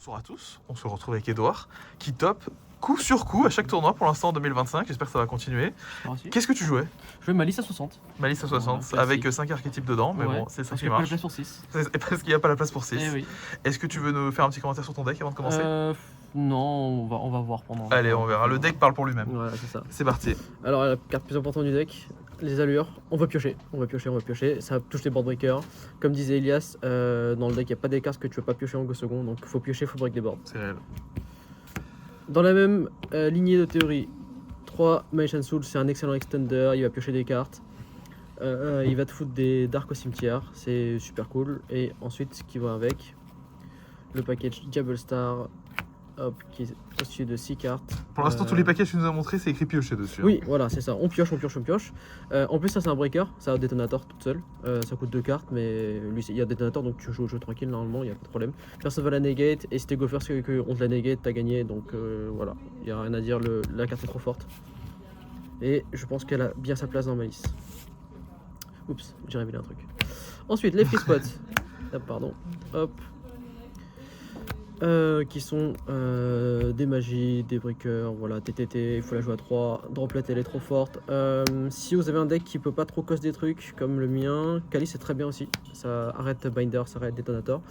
Bonjour à tous, on se retrouve avec Edouard qui top coup sur coup à chaque tournoi pour l'instant en 2025, j'espère que ça va continuer. Qu'est-ce que tu jouais? Je jouais Malice à 60. Malice à 60, Voilà, avec 5 archétypes dedans, mais Ouais, bon, c'est ça parce qui qu'il n'y a pas la marche. place pour 6. Parce qu'il n'y a pas la place pour 6. Eh oui. Est-ce que tu veux nous faire un petit commentaire sur ton deck avant de commencer? Non, on va voir pendant. Allez, on verra, le deck parle pour lui-même. Voilà, c'est ça. C'est parti. Alors, la carte plus importante du deck, les allures. On va piocher, on va piocher, on va piocher. Ça touche les board breakers. Comme disait Elias, dans le deck, il n'y a pas des cartes que tu veux pas piocher en go second. Donc, il faut piocher, il faut break des boards. C'est réel. Dans la même lignée de théorie, 3 Magician Soul, c'est un excellent extender. Il va piocher des cartes. Il va te foutre des darks au cimetière. C'est super cool. Et ensuite, ce qui va avec, le package Diablo Star. Hop, qui est au-dessus de 6 cartes. Pour l'instant, tous les paquets que tu nous as montrés, c'est écrit piocher dessus. Oui, voilà, c'est ça. On pioche, on pioche, on pioche. En plus, ça, c'est un breaker. Ça a un détonateur toute seule. Ça coûte 2 cartes, mais lui, il y a un détonateur, donc tu joues au jeu tranquille, normalement, il n'y a pas de problème. Personne va la negate, et si t'es go first qu'on te la negate, t'as gagné, donc voilà. Il n'y a rien à dire, la carte est trop forte. Et je pense qu'elle a bien sa place dans Malice. Oups, j'ai révélé un truc. Ensuite, les free spots. Ah, pardon. Hop. Qui sont des magies, des breakers, voilà, TTT, il faut la jouer à 3, droplet elle est trop forte. Si vous avez un deck qui peut pas trop cost des trucs comme le mien, Kali c'est très bien aussi, ça arrête Binder, ça arrête Détonator,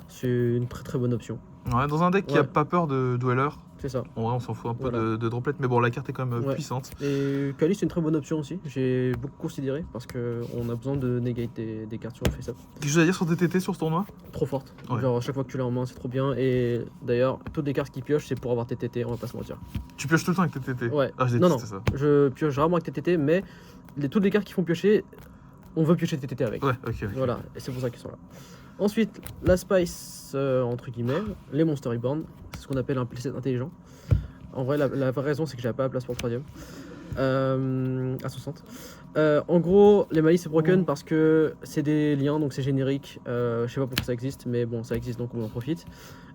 c'est une très très bonne option. Ouais, dans un deck qui a pas peur de Dweller, c'est ça. en vrai on s'en fout un peu Voilà. de droplet, mais bon la carte est quand même Ouais. puissante. Et Kali c'est une très bonne option aussi, j'ai beaucoup considéré parce qu'on a besoin de negate des cartes sur le face-up. Quelque chose à dire sur TTT sur ce tournoi? Trop forte, Ouais. genre à chaque fois que tu l'as en main c'est trop bien, et d'ailleurs toutes les cartes qui piochent c'est pour avoir TTT, on va pas se mentir. Tu pioches tout le temps avec TTT? Ouais. Ah, je Non, déteste ça. Je pioche rarement avec TTT, mais toutes les cartes qui font piocher, on veut piocher TTT avec. Ouais, ok. Voilà, et c'est pour ça qu'ils sont là. Ensuite, la Spice, entre guillemets, les Monster Reborn, c'est ce qu'on appelle un playset intelligent. En vrai, la vraie raison, c'est que j'avais pas la place pour le troisième. À 60. En gros, les malices c'est broken parce que c'est des liens, donc c'est générique. Je sais pas pourquoi ça existe, mais bon, ça existe donc on en profite.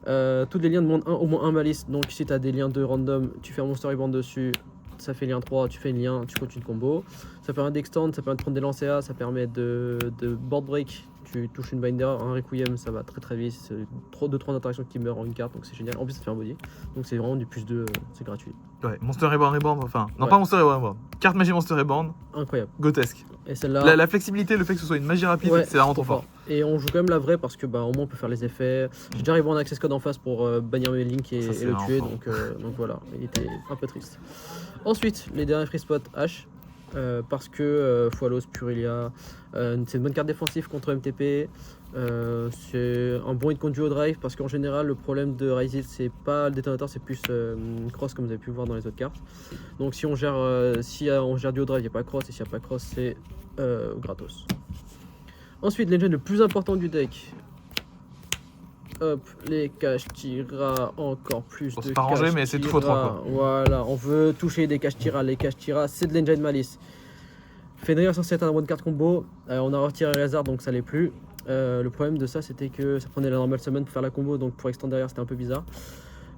Tous les liens demandent au moins un malice, donc si tu as des liens de random, tu fais un Monster Reborn dessus, ça fait lien 3, tu fais une lien, tu continues une combo. Ça permet d'extend, ça permet de prendre des lancers, ça permet de board break. Tu touches une binder, un requiem, ça va très très vite. C'est 2-3 interactions qui meurent en une carte, donc c'est génial. En plus, ça fait un body, donc c'est vraiment du plus 2, c'est gratuit. Ouais, Monster Reborn, enfin, non Ouais. pas Monster Reborn, carte magie Monster Reborn, Incroyable. grotesque. Et celle-là, La flexibilité, le fait que ce soit une magie rapide, ouais, c'est vraiment trop fort. Et on joue quand même la vraie parce que bah, au moins on peut faire les effets. J'ai déjà arrivé en access code en face pour bannir mes links Ça, et c'est le vraiment tuer, fort. donc voilà, il était un peu triste. Ensuite, les derniers free spots H. Parce que Fualos, Purelia, c'est une bonne carte défensive contre MTP. C'est un bon hit contre duo drive parce qu'en général le problème de Rise c'est pas le détonateur, c'est plus cross comme vous avez pu voir dans les autres cartes. Donc si on gère on gère duo drive, il n'y a pas cross, et s'il n'y a pas cross c'est gratos. Ensuite, l'engine le plus important du deck. Hop, les Kashtira, encore plus Bon, de c'est pas rangé, mais c'est tout fois 3 quoi. Voilà, on veut toucher des Kashtira. Les Kashtira, c'est de l'engine malice. Fenrir est censé être un one card combo. On a retiré les hasards, donc ça l'est plus. Le problème de ça, c'était que ça prenait la normal summon pour faire la combo, donc pour extendre derrière, c'était un peu bizarre.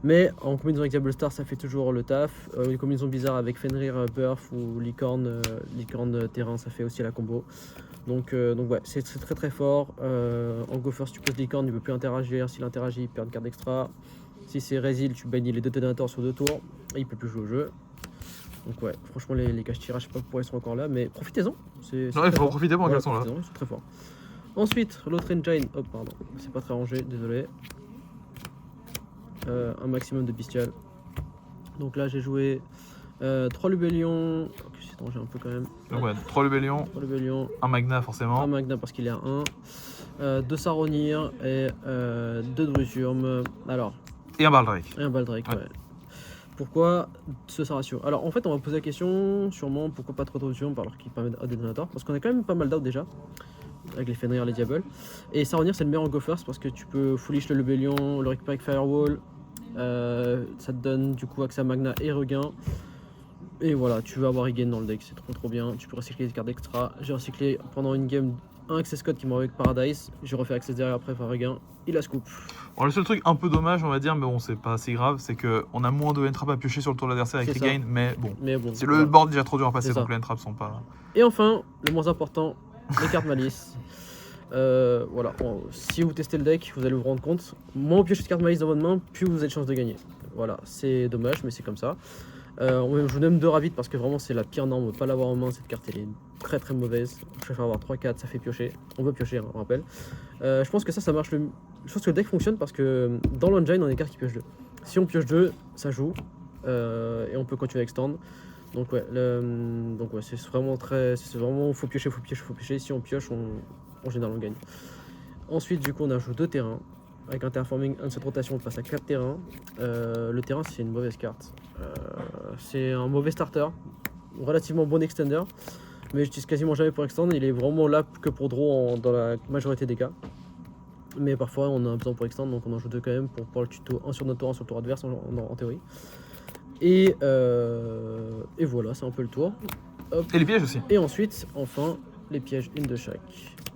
Mais en combinaison avec Diablo Star, ça fait toujours le taf. Une combinaison bizarre avec Fenrir Burf ou Licorne Terrain, ça fait aussi la combo. Donc ouais, c'est très très fort. En go first, tu poses Licorne, il ne peut plus interagir. S'il interagit, il perd une carte extra. Si c'est Resil, tu bannis les deux détonateurs sur 2 tours. Et il peut plus jouer au jeu. Donc ouais, franchement, les Kashtira, je sais pas pourquoi ils sont encore là, mais profitez-en. Ouais, il faut en profiter pendant qu'elles sont là. Ils sont très forts. Ensuite, l'autre engine, oh pardon, c'est pas très rangé, désolé. Un maximum de bestial. Donc là, j'ai joué 3 Lubellion. C'est rangé un peu quand même. Donc ouais, 3 Lubellion, 3 Lubellion, un Magna forcément. un Magna parce qu'il est à 1, 2 Saronir et 2 Drusurm. Alors, Et un Baldrake. et un Baldrake, Ouais. ouais. Pourquoi ce ratio? Alors en fait, on va poser la question sûrement pourquoi pas trop de Drusurm alors qu'il permet un détonateur. Parce qu'on a quand même pas mal d'out déjà. Avec les Fenrir, les Diables. Et Saronir, c'est le meilleur en go first parce que tu peux foolish le Lubellion, le récupérer avec Firewall. Ça te donne du coup accès à Magna et regain. Et voilà, tu veux avoir regain dans le deck, c'est trop bien. Tu peux recycler des cartes extra. J'ai recyclé pendant une game un access code qui m'a avec Paradise. J'ai refait access derrière après par regain. Il a scoop. Bon, le seul truc un peu dommage, on va dire, mais bon, c'est pas assez grave, c'est qu'on a moins de entraps à piocher sur le tour de l'adversaire avec C'est regain, mais bon. Mais bon. C'est le voilà. board déjà trop dur à passer, C'est donc ça. les entraps sont pas. Et enfin, le moins important, les cartes malice. Voilà, si vous testez le deck, vous allez vous rendre compte, moins vous piochez de cartes malice dans votre main, plus vous avez de chances de gagner. Voilà, c'est dommage, mais c'est comme ça. Je vous donne 2 ravites parce que vraiment c'est la pire norme, on ne peut pas l'avoir en main, cette carte elle est très très mauvaise. Je préfère avoir 3-4, ça fait piocher, on veut piocher, hein, on rappelle. Je pense que ça marche, je pense que le deck fonctionne parce que dans l'engine on a des cartes qui piochent 2. Si on pioche 2, ça joue, et on peut continuer à extend. Donc ouais, c'est vraiment faut piocher, faut piocher, faut piocher. Si on pioche, en général on gagne. Ensuite du coup on ajoute 2 terrains. Avec un terraforming, un de cette rotation on passe à 4 terrains. Le terrain c'est une mauvaise carte. C'est un mauvais starter, relativement bon extender, mais j'utilise quasiment jamais pour extend. Il est vraiment là que pour draw dans la majorité des cas. Mais parfois on a besoin pour extend, donc on en joue 2 quand même pour pouvoir le tuto 1 sur notre tour, 1 sur le tour adverse en théorie. Et voilà, c'est un peu le tour. Hop. Et les pièges aussi. Et ensuite, enfin, les pièges, une de chaque.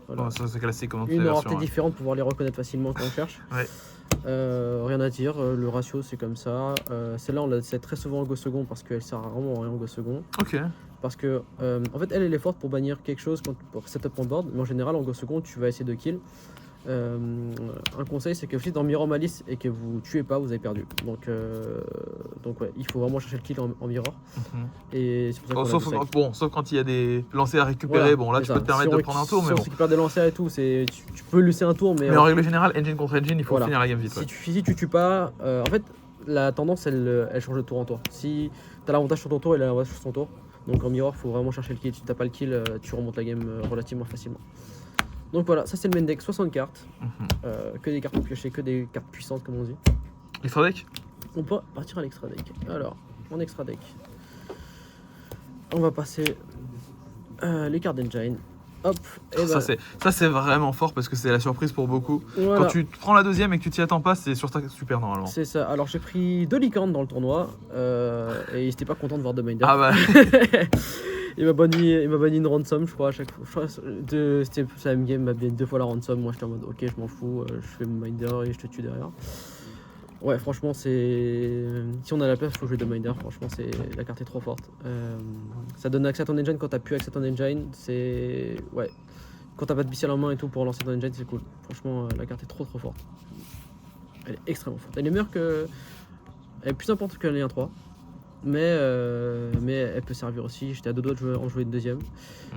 Voilà. Bon, ça c'est classique comme dans toutes Une les rareté versions. différente pour pouvoir les reconnaître facilement quand on cherche. Ouais. Rien à dire, le ratio c'est comme ça. Celle-là on la sait très souvent en go second parce qu'elle sert rarement à rien en go second. Ok. Parce que en fait elle est forte pour bannir quelque chose pour setup on board, mais en général en go second tu vas essayer de kill. Un conseil c'est que si dans Mirror Malice et que vous tuez pas, vous avez perdu. Donc ouais, il faut vraiment chercher le kill en mirror. Et c'est pour ça qu'on Sauf quand il y a des lancers à récupérer, voilà, bon là tu ça. peux te permettre Si de prendre un tour, si mais on bon. récupère des lancers et tout, tu peux laisser un tour, mais Mais en règle générale, engine contre engine, il faut Voilà. finir la game vite. si Ouais. tu tues pas, en fait la tendance elle change de tour en tour. Si t'as l'avantage sur ton tour, elle a l'avantage sur ton tour. Donc en mirror, faut vraiment chercher le kill. Si t'as pas le kill, tu remontes la game relativement facilement. Donc voilà, ça c'est le main deck, 60 cartes, que des cartes pour piocher, que des cartes puissantes comme on dit. Extra deck. On peut partir à l'extra deck. Alors, en extra deck, on va passer les cartes d'engine. Hop, et Ça c'est vraiment fort parce que c'est la surprise pour beaucoup. voilà. Quand tu prends la deuxième et que tu t'y attends pas, c'est sur ta super normalement. C'est ça. Alors j'ai pris 2 licornes dans le tournoi et il était pas content de voir 2 Minder. Ah bah. il m'a banni une ransom, je crois, à chaque fois. C'était sa même game, il m'a banni 2 fois la ransom. Moi j'étais en mode ok, je m'en fous, je fais mon Minder et je te tue derrière. Ouais, franchement, c'est. Si on a la place, il faut jouer 2 Minder. Franchement, la carte est trop forte. Ça donne accès à ton engine quand t'as plus accès à ton engine. C'est. Ouais. Quand t'as pas de bestial en main et tout pour lancer ton engine, c'est cool. Franchement, la carte est trop forte. Elle est extrêmement forte. Elle est meilleure que. Elle est plus importante que la 1-3. Mais elle peut servir aussi. J'étais à 2 doigts de en jouer une deuxième.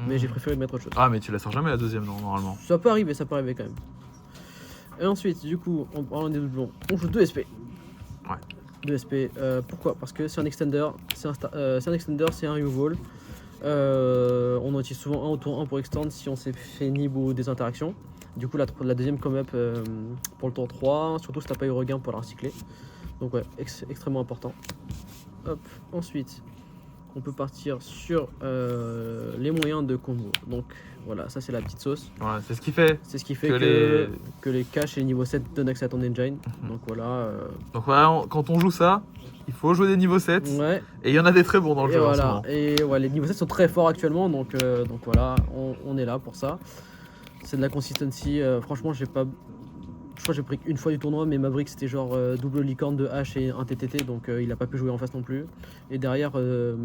Mais j'ai préféré mettre autre chose. Ah mais tu la sors jamais la deuxième non, normalement. Ça peut arriver quand même. Et ensuite, du coup, en parlant des doublons, on joue 2 SP. Ouais. 2 SP. Pourquoi? Parce que c'est un extender, c'est un removal. On en utilise souvent un au tour 1 pour extend si on s'est fait nib ou des interactions. Du coup, la deuxième come-up pour le tour 3, surtout si t'as pas eu regain pour la recycler. Donc ouais, extrêmement important. Hop. Ensuite, on peut partir sur les moyens de combo. Donc voilà, ça c'est la petite sauce. Voilà, c'est ce qui fait. C'est ce qui fait Que que les caches et les niveau 7 donnent accès à ton engine. Donc voilà. Donc voilà, quand on joue ça, il faut jouer des niveaux 7. Ouais. Et il y en a des très bons dans le Et jeu en ce voilà. moment. Et ouais, les niveaux 7 sont très forts actuellement. Donc voilà, on est là pour ça. C'est de la consistency. Franchement, je crois que j'ai pris une fois du tournoi, mais ma brique c'était genre double licorne de H et un TTT, donc il a pas pu jouer en face non plus. Et derrière,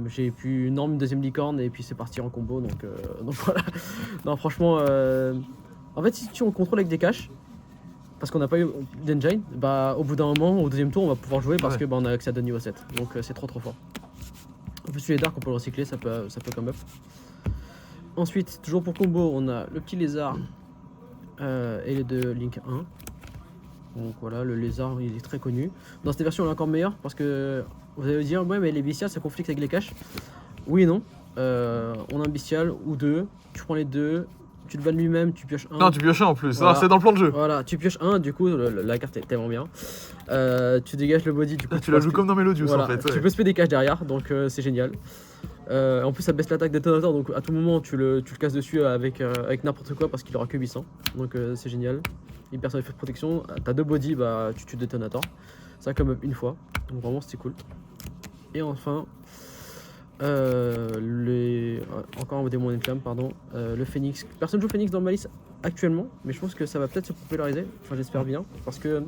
j'ai pu norme une deuxième licorne et puis c'est parti en combo, donc voilà. Non, franchement, en fait, si on contrôle avec des caches, parce qu'on n'a pas eu d'engine, bah au bout d'un moment, au deuxième tour, on va pouvoir jouer parce que on a accès à 2 niveau 7, donc c'est trop fort. En plus, les dark, on peut le recycler, ça peut come up. Ensuite, toujours pour combo, on a le petit lézard et les 2 Link 1. Donc voilà, le lézard il est très connu. Dans cette version il est encore meilleur parce que vous allez me dire ouais mais les bestiales ça conflicte avec les caches. Oui et non. On a un bestial ou 2, tu prends les 2, tu le bannes lui-même, tu pioches 1. Non, tu pioches un en plus, Voilà. c'est dans le plan de jeu. Voilà, tu pioches 1, du coup la carte est tellement bien. Tu dégages le body, du coup Tu la joues comme dans Melodious voilà, en fait. tu Ouais. peux spé des caches derrière, donc c'est génial. En plus ça baisse l'attaque détonateur, donc à tout moment tu le casses dessus avec n'importe quoi parce qu'il aura que 800. Donc c'est génial. Une personne fait de protection, t'as 2 body, bah tu tues détonateur. Ça comme up une fois, donc vraiment c'était cool. Et enfin, encore des moyens de clame, pardon. Le Phoenix. Personne joue Phoenix dans Malice actuellement, mais je pense que ça va peut-être se populariser. Enfin j'espère bien, parce que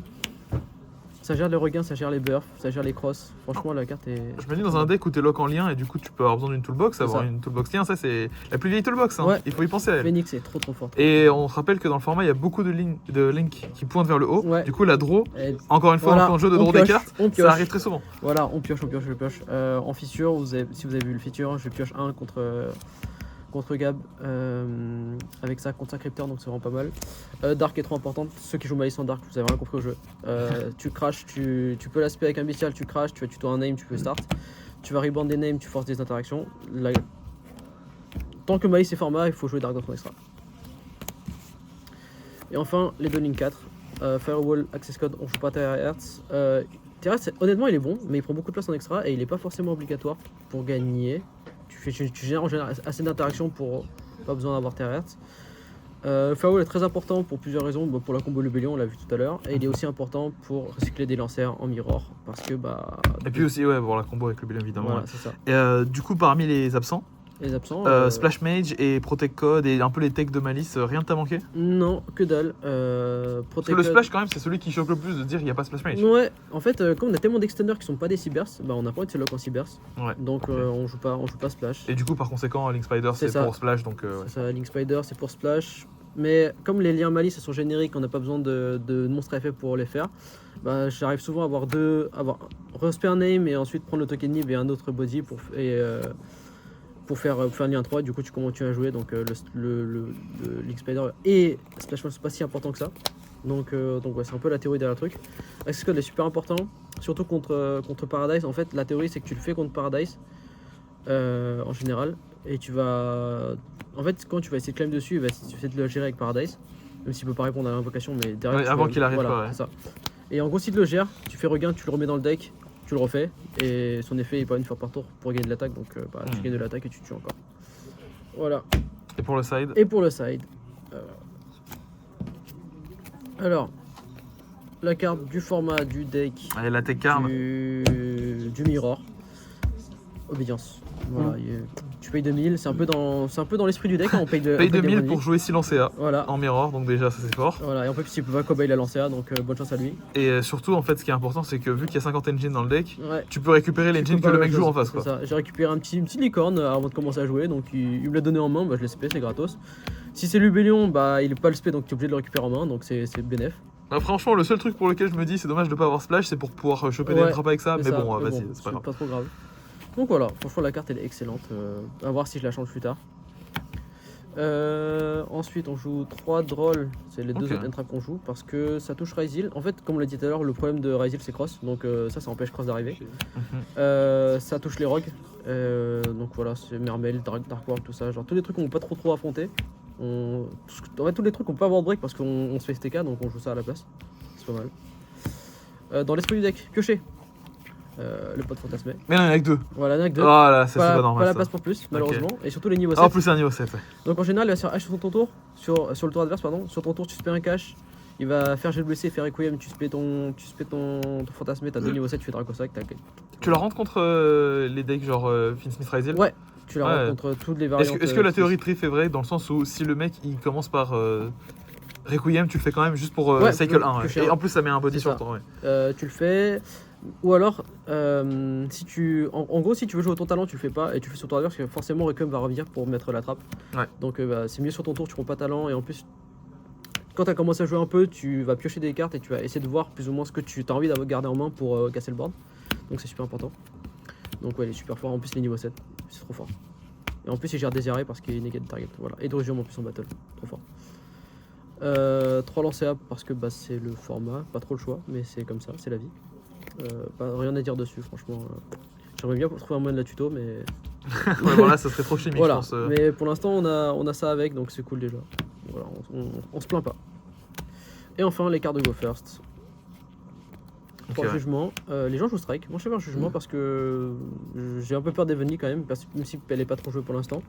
Ça gère les regains, ça gère les buffs, ça gère les crosses. Franchement, la carte est. Je me dis dans un deck où t'es lock en lien et du coup tu peux avoir besoin d'une toolbox, C'est avoir ça. une toolbox lien, ça c'est la plus vieille toolbox, hein. Ouais. Il faut y penser à elle. Phoenix est trop fort. Et on se rappelle que dans le format il y a beaucoup de links qui pointent vers le haut. Ouais. Du coup la draw, Et encore une fois voilà, en jeu de on draw des pioche, cartes, on ça pioche. arrive très souvent. Voilà, on pioche. En fissure, si vous avez vu le feature, je pioche 1 contre Gab avec ça contre Cryptor, donc c'est vraiment pas mal. Dark est trop importante. Ceux qui jouent Malice en Dark, vous avez rien compris au jeu. Tu crash, tu peux l'aspect avec un bestial, tu crash, tu vas tuto un name, tu peux start. Tu vas reband des names, tu forces des interactions. Tant que Malice est format, il faut jouer Dark dans ton extra. Et enfin, les deux Link 4. Firewall, Access Code, on joue pas Terahertz. Terahertz, honnêtement, il est bon, mais il prend beaucoup de place en extra et il est pas forcément obligatoire pour gagner. Tu gères en général assez d'interactions pour pas besoin d'avoir Terahertz. Firewall est très important pour plusieurs raisons. Bon, pour la combo Lubellion, on l'a vu tout à l'heure. Et il est aussi important pour recycler des lancers en mirror. Parce que Et puis aussi ouais pour la combo avec le bilan évidemment. voilà, Ouais. c'est ça. Et du coup parmi les absents, Les absents. Splash Mage et Protect Code et un peu les techs de Malice, rien ne t'a manqué? Non, que dalle. Parce que le Splash quand même c'est celui qui choque le plus de dire il n'y a pas Splash Mage. Ouais, en fait, comme on a tellement d'extenders qui sont pas des cybers, bah on a pas envie de se lock en cybers. Ouais. Donc Ok. on joue pas Splash. Et du coup par conséquent Link Spider C'est c'est ça. pour Splash donc ouais. C'est ça, Link Spider, c'est pour Splash. Mais comme les liens Malice sont génériques, on n'a pas besoin de monstres effets pour les faire. Bah, j'arrive souvent à avoir respect un name et ensuite prendre le token nib et un autre body pour faire un lien 3. Du coup, tu continues à jouer. Donc le Link Spider et Splash Mode, c'est pas si important que ça. Donc ouais, c'est un peu la théorie derrière le truc. Access Code est super important, surtout contre Paradise. En fait, la théorie c'est que tu le fais contre Paradise en général. Et tu vas. En fait, quand tu vas essayer de climb dessus, tu vas essayer de le gérer avec Paradise. Même s'il peut pas répondre à l'invocation, mais derrière. Ouais, tu avant vas- qu'il arrive voilà, pas, ouais. c'est ça. Et en gros, si tu le gères, tu fais regain, tu le remets dans le deck, tu le refais. Et son effet est pas une fois par tour pour gagner de l'attaque. Donc tu gagnes de l'attaque et tu tues encore. Voilà. Et pour le side Et pour le side. Alors, la carte du format du deck allez la tech card. du mirror. Obédience. Voilà, tu payes 2000, c'est un peu dans l'esprit du deck, hein, on paye Paye on paye des 2000 pour boniques. jouer Silencea Voilà. en mirror donc déjà ça c'est fort. Voilà, et en plus il peut pas Cobay la Lancea, donc bonne chance à lui. Et surtout en fait ce qui est important c'est que vu qu'il y a 50 engines dans le deck, Ouais. tu peux récupérer l'engine que le mec joue en face C'est quoi. ça. J'ai récupéré un petit licorne avant de commencer à jouer, donc il me l'a donné en main, bah, je l'ai spé, c'est gratos. Si c'est Lubellion, bah il est pas le spé, donc tu es obligé de le récupérer en main, donc c'est bénef. Bah, franchement le seul truc pour lequel je me dis c'est dommage de pas avoir Splash c'est pour pouvoir choper des Ouais, trappes avec ça mais C'est ça, bon vas-y c'est pas grave. pas trop grave. Donc voilà, franchement la carte elle est excellente, à voir si je la change plus tard. Ensuite on joue 3 drôles, c'est les deux Ok. autres entraps qu'on joue parce que ça touche Ryzil. En fait comme on l'a dit tout à l'heure, le problème de Ryzil c'est cross, donc ça empêche cross d'arriver. Ça touche les rogues, donc voilà c'est Mermail, Dark World, tout ça, genre tous les trucs qu'on peut pas trop affronter. En fait tous les trucs qu'on peut avoir break parce qu'on se fait STK donc on joue ça à la place, c'est pas mal. Dans l'esprit du deck, piocher. Le pote fantasmé. Mais non il y en a que deux. Voilà, il y en a que deux. Oh là ça c'est Pas pas normal la ça. place pour plus, malheureusement. Et surtout les niveaux 7. Ah en plus c'est un niveau 7 ouais. Donc en général, il va se faire H sur ton tour, sur le tour adverse, pardon. Sur ton tour, tu spé un cash. Il va faire jet blessé, faire Requiem, tu spé ton fantasmé, t'as deux niveaux 7, tu fais Dracosac, t'as. Tu la rentres contre les decks genre Finsmith Ryzel? Ouais, tu la Ouais. rentres contre toutes les variantes. Est-ce que la théorie de Triff est vraie dans le sens où si le mec il commence par Requiem tu le fais quand même juste pour Ouais, cycle 1 ouais. piocher Et un. en plus ça met un body C'est sur ça. ton ouais. Tu le fais. Ou alors, si tu. En gros, si tu veux jouer au ton talent, tu le fais pas et tu le fais sur ton adverse parce que forcément Requiem va revenir pour mettre la trappe. Ouais. Donc c'est mieux sur ton tour, tu prends pas talent et en plus. Quand tu as commencé à jouer un peu, tu vas piocher des cartes et tu vas essayer de voir plus ou moins ce que tu as envie de garder en main pour casser le board. Donc c'est super important. Donc ouais, il est super fort. En plus, il est niveau 7. C'est trop fort. Et en plus, il gère Désiré parce qu'il est negate target. Voilà. Et Drusium en plus en battle. Trop fort. 3 lancers parce que bah, c'est le format. Pas trop le choix, mais c'est comme ça, c'est la vie. Rien à dire dessus, franchement. J'aimerais bien trouver un moyen de la tuto, mais. Ouais voilà ça serait trop chimique Voilà. je pense. Mais pour l'instant, on a ça avec, donc c'est cool déjà. Voilà, on se plaint pas. Et enfin, les cartes de Go First. Ok, Pour le ouais. jugement, les gens jouent Strike. Moi, je fais un jugement parce que j'ai un peu peur d'Evenly quand même, même si elle est pas trop jouée pour l'instant.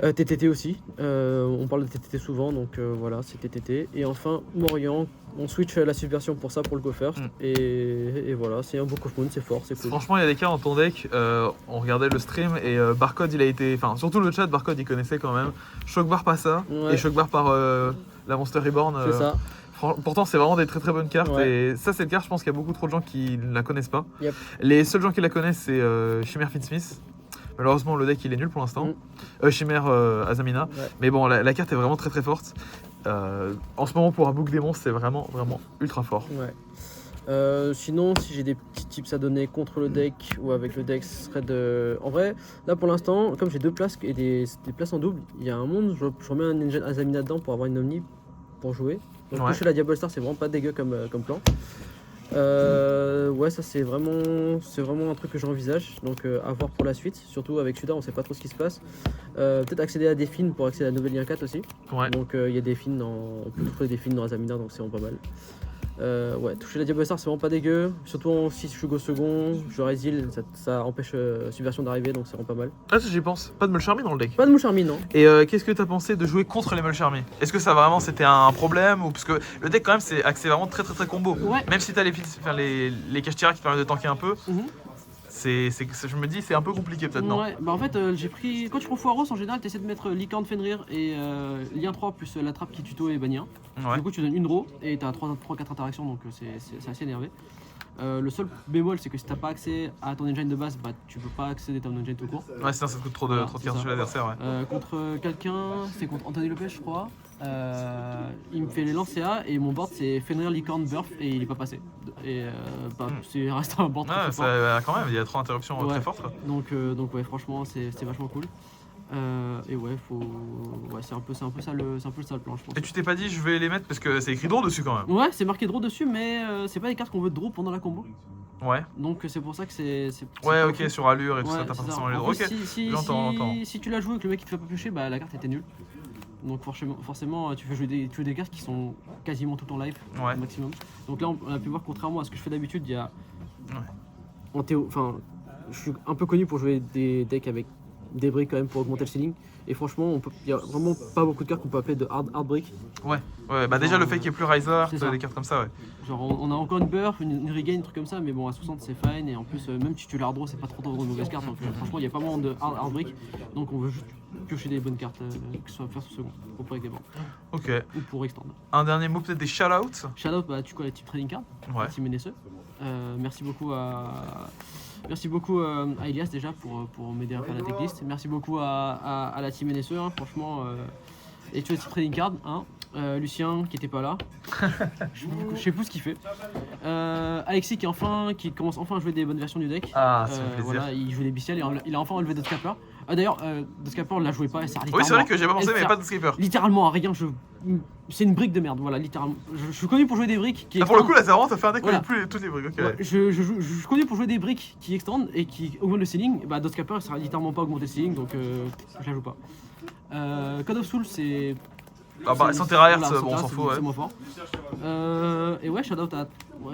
TTT aussi, on parle de TTT souvent, donc voilà, c'est TTT. Et enfin, Morian, on switch la subversion pour ça, pour le go first. Et voilà, c'est un Book of Moon, c'est fort, c'est cool. Franchement, il y a des cas dans ton deck, on regardait le stream et Barcode, il a été. Enfin, surtout le chat, Barcode, il connaissait quand même. Shockbar par ça, Ouais. et Shockbar par la Monster Reborn. C'est ça. Pourtant, c'est vraiment des très très bonnes cartes. Ouais. Et ça, c'est une carte, je pense qu'il y a beaucoup trop de gens qui ne la connaissent pas. Yep. Les seuls gens qui la connaissent, c'est Chimère Finsmith. Malheureusement, le deck il est nul pour l'instant. Chimère Azamina. Ouais. Mais bon, la carte est vraiment très très forte. En ce moment, pour un Book Démon, c'est vraiment ultra fort. Ouais. Sinon, si j'ai des petits tips à donner contre le deck ou avec le deck, ce serait de. En vrai, là pour l'instant, comme j'ai 2 places et des places en double, il y a un monde, je remets un Ninja Azamina dedans pour avoir une Omni pour jouer. Donc toucher la Diablo Star, c'est vraiment pas dégueu comme plan. Ouais, ça c'est vraiment un truc que j'envisage, donc à voir pour la suite. Surtout avec Suda, on sait pas trop ce qui se passe. Peut-être accéder à des films pour accéder à la nouvelle Lien 4 aussi. Ouais. Donc il y a des films on peut trouver des films dans Azamina, donc c'est vraiment pas mal. Ouais, toucher la Diablo Star, c'est vraiment pas dégueu. Surtout si je suis go second, je résil, ça empêche Subversion d'arriver, donc c'est vraiment pas mal. Ah, j'y pense. Pas de Mulcharmy dans le deck. Pas de Moucharmi, non. Et qu'est-ce que t'as pensé de jouer contre les Mulcharmy? Est-ce que ça vraiment c'était un problème ou parce que le deck quand même c'est axé vraiment très très très combo. Ouais. Même si t'as les Kashtira qui te permettent de tanker un peu, je me dis c'est un peu compliqué peut-être non? Ouais, bah en fait j'ai pris. Quand tu prends Foiros en général, tu essaies de mettre Licorne Fenrir et Lien 3 plus la trappe qui tuto et bannir. Ouais. Du coup tu donnes une draw et t'as 3-4 interactions, donc c'est assez énervé. Le seul bémol c'est que si t'as pas accès à ton engine de base, bah tu peux pas accéder à ton engine tout court. Ouais, sinon ça te coûte trop de cartes sur l'adversaire, ouais. Contre quelqu'un, c'est contre Anthony Lopez je crois. Il me fait les lancers A et mon board c'est Fenrir, Licorne, Burf et il est pas passé. Et c'est resté un board très fort. Quand même, il y a trop d'interruptions très fortes. Quoi. Donc ouais, franchement c'est vachement cool. Et ouais, c'est un peu ça le plan, je pense. Et tu t'es pas dit je vais les mettre parce que c'est écrit draw dessus quand même? Ouais, c'est marqué draw dessus, mais c'est pas des cartes qu'on veut draw pendant la combo. Ouais. Donc c'est pour ça que c'est ouais, ok, sur allure et tout ouais, ça, t'as pas forcément ça. les draws. Ok, j'entends. Si tu l'as joué et que le mec il te fait pas piocher, bah la carte était nulle. Donc forcément tu fais jouer des cartes qui sont quasiment tout en live au maximum. Donc là on a pu voir, contrairement à ce que je fais d'habitude, il y a en théo, enfin je suis un peu connu pour jouer des decks avec des briques quand même pour augmenter le ceiling. Et franchement, il y a vraiment pas beaucoup de cartes qu'on peut appeler de hard brick. Ouais, bah déjà le fait qu'il y ait plus Riser, des cartes comme ça, ouais. Genre on a encore une Burf, une Regain, un truc comme ça, mais bon à 60 c'est fine. Et en plus, même si tu l'as hard draw, c'est pas trop de mauvaises cartes. Donc franchement, il y a pas vraiment de hard brick. Donc on veut juste piocher des bonnes cartes, que ce soit faire sur second, pour avec des bancs. Ok. Ou pour extend. Un dernier mot, peut-être des shout-outs. Shout-out, bah tu connais la type trading card, la team NSE. Merci beaucoup à Elias déjà pour m'aider à faire la decklist. Merci beaucoup à la team NSE, hein, franchement. Et tu as le trading card, hein. Lucien qui était pas là. Je sais plus ce qu'il fait. Alexis qui commence enfin à jouer des bonnes versions du deck. Ah, ça fait plaisir. Voilà, il joue des bestiales et il a enfin enlevé Dotskapper. D'ailleurs, Dotskapper on la jouait pas, elle sert littéralement. Oui, c'est vrai que j'ai pas pensé, mais pas de skipper. Littéralement à rien, c'est une brique de merde, voilà, littéralement. Je suis connu pour jouer des briques qui. Pour le coup, là, c'est vraiment, t'as fait un deck voilà. avec plus toutes les briques, ok. Ouais, je suis connu pour jouer des briques qui extendent et qui augmentent le ceiling. Bah, Dotskapper, ça sera littéralement pas augmenter le ceiling, donc je la joue pas. Code of Soul, c'est. Ah bah, sans Terra Hertz, voilà, bon, on s'en fout, ouais. C'est moins fort. Et ouais, Shadow, t'as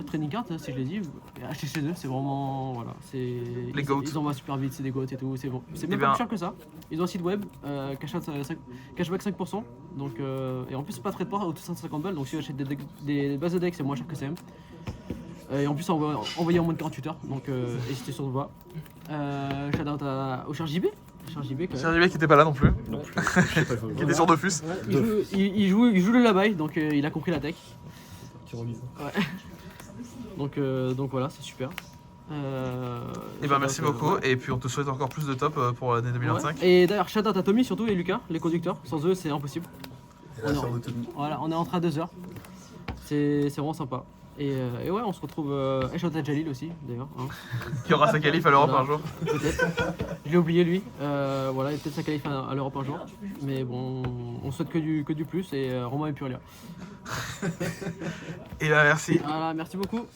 Training Card, si je l'ai dit. HTC2, c'est vraiment. Voilà, c'est. Les goats. Ils envoient super vite, c'est des goats et tout. C'est bon. C'est même Eh pas bien... plus cher que ça. Ils ont un site web, cashback 5%. Donc, et en plus, c'est pas très de port, autour de 150 balles. Donc, si tu achètes des bases de deck, c'est moins cher que CM. Et en plus, envoyé en moins de 48 heures. Donc, hésitez sur le voie. Shadow au Charge JB. Chargibé qui était pas là non plus. Qui était sur Dofus. Ouais, il joue le labai, donc il a compris la tech. Ouais. Donc voilà, c'est super. Et ben merci beaucoup, et puis on te souhaite encore plus de top pour l'année 2025. Ouais. Et d'ailleurs, shout out à Tommy surtout et Lucas, les conducteurs. Sans eux, c'est impossible. On est en train à 2 heures. C'est vraiment sympa. Et ouais, on se retrouve. Et shout out à Jalil aussi, d'ailleurs. Hein. Qui aura sa qualif à l'Europe un jour. Peut-être. Je l'ai oublié lui. Voilà, peut-être sa qualif à l'Europe un jour. Mais bon, on souhaite que du plus et Romain et Purlia. Et ben merci. Voilà, merci beaucoup.